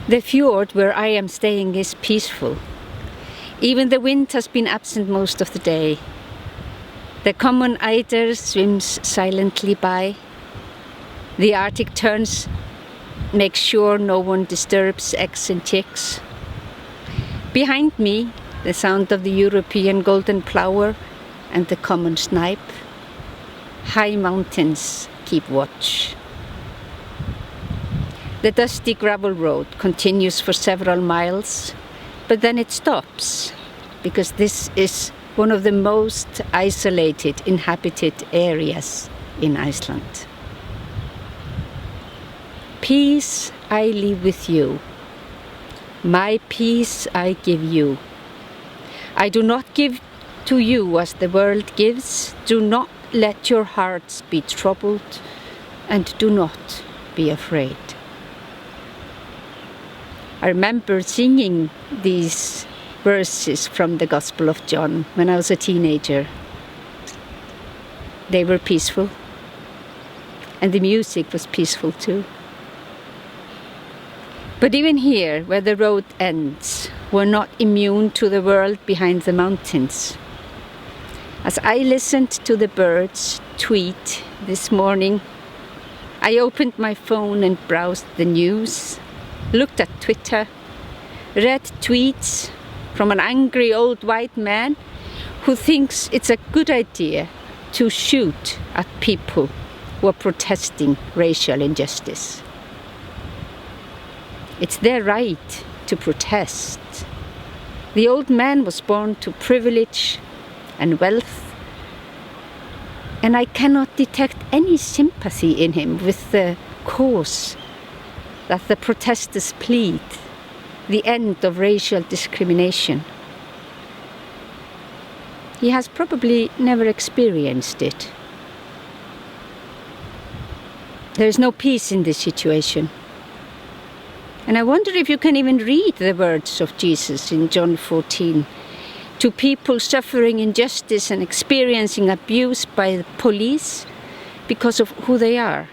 The fjord where I am staying is peaceful. Even the wind has been absent most of the day. The common eider swims silently by. The Arctic terns make sure no one disturbs eggs and chicks. Behind me, the sound of the European golden plover and the common snipe. High mountains keep watch. The dusty gravel road continues for several miles, but then it stops, because this is one of the most isolated inhabited areas in Iceland. Peace I leave with you. My peace I give you. I do not give to you as the world gives. Do not let your hearts be troubled, and do not be afraid. I remember singing these verses from the Gospel of John when I was a teenager. They were peaceful, and the music was peaceful too. But even here, where the road ends, we're not immune to the world behind the mountains. As I listened to the birds tweet this morning, I opened my phone and browsed the news, looked at Twitter, read tweets from an angry old white man who thinks it's a good idea to shoot at people who are protesting racial injustice. It's their right to protest. The old man was born to privilege and wealth, and I cannot detect any sympathy in him with the cause that the protesters plead, the end of racial discrimination. He has probably never experienced it. There is no peace in this situation. And I wonder if you can even read the words of Jesus in John 14. To people suffering injustice and experiencing abuse by the police because of who they are.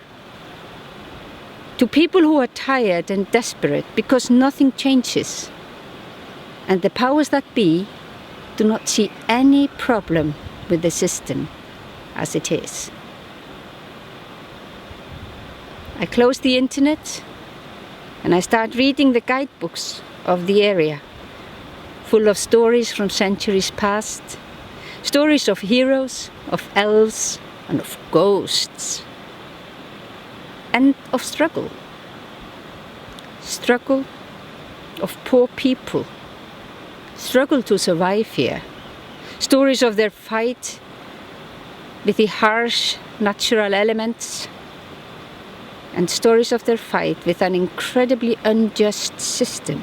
To people who are tired and desperate because nothing changes. And the powers that be do not see any problem with the system as it is. I close the internet and I start reading the guidebooks of the area, full of stories from centuries past, stories of heroes, of elves, and of ghosts, and of struggle. Struggle of poor people, struggle to survive here, stories of their fight with the harsh natural elements, and stories of their fight with an incredibly unjust system.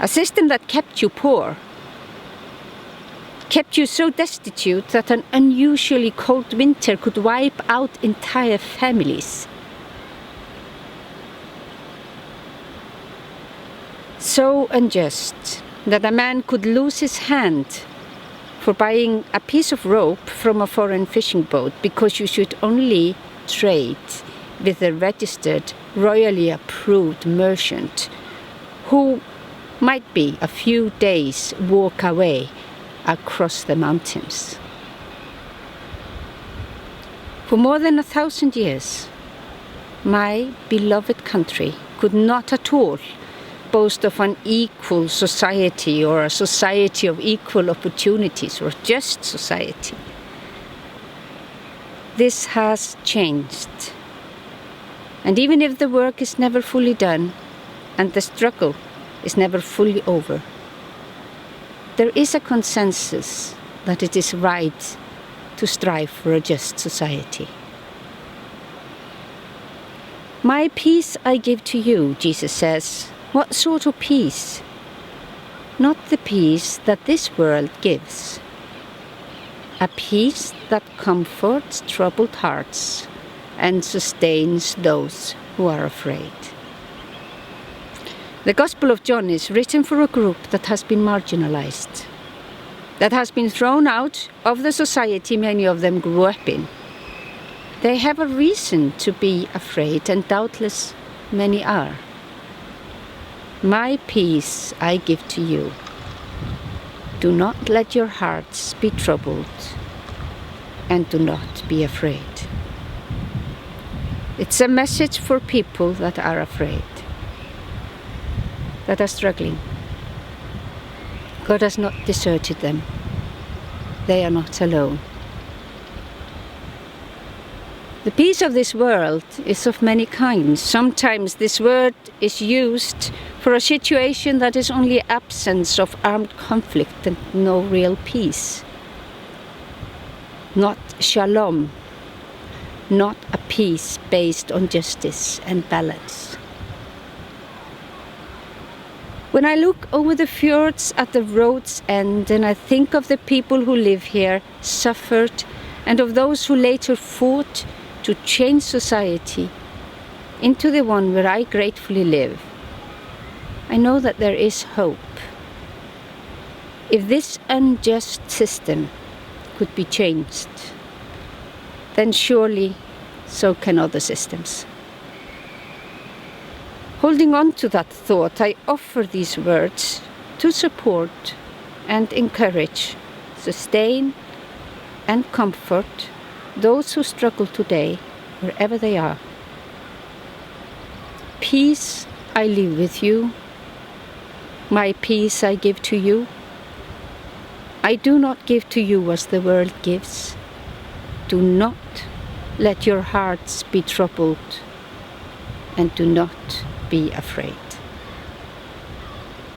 A system that kept you poor, kept you so destitute that an unusually cold winter could wipe out entire families. So unjust that a man could lose his hand for buying a piece of rope from a foreign fishing boat because you should only trade with a registered, royally approved merchant who might be a few days' walk away across the mountains. For more than 1,000 years, my beloved country could not at all boast of an equal society or a society of equal opportunities or just society. This has changed. And even if the work is never fully done and the struggle is never fully over, there is a consensus that it is right to strive for a just society. My peace I give to you, Jesus says. What sort of peace? Not the peace that this world gives. A peace that comforts troubled hearts and sustains those who are afraid. The Gospel of John is written for a group that has been marginalized, that has been thrown out of the society many of them grew up in. They have a reason to be afraid, and doubtless many are. My peace I give to you. Do not let your hearts be troubled, and do not be afraid. It's a message for people that are afraid, that are struggling. God has not deserted them. They are not alone. The peace of this world is of many kinds. Sometimes this word is used for a situation that is only absence of armed conflict and no real peace. Not shalom, not a peace based on justice and balance. When I look over the fjords at the road's end and I think of the people who live here, suffered, and of those who later fought to change society into the one where I gratefully live, I know that there is hope. If this unjust system could be changed, then surely so can other systems. Holding on to that thought, I offer these words to support and encourage, sustain and comfort those who struggle today, wherever they are. Peace I leave with you. My peace I give to you. I do not give to you as the world gives. Do not let your hearts be troubled, and do not be afraid.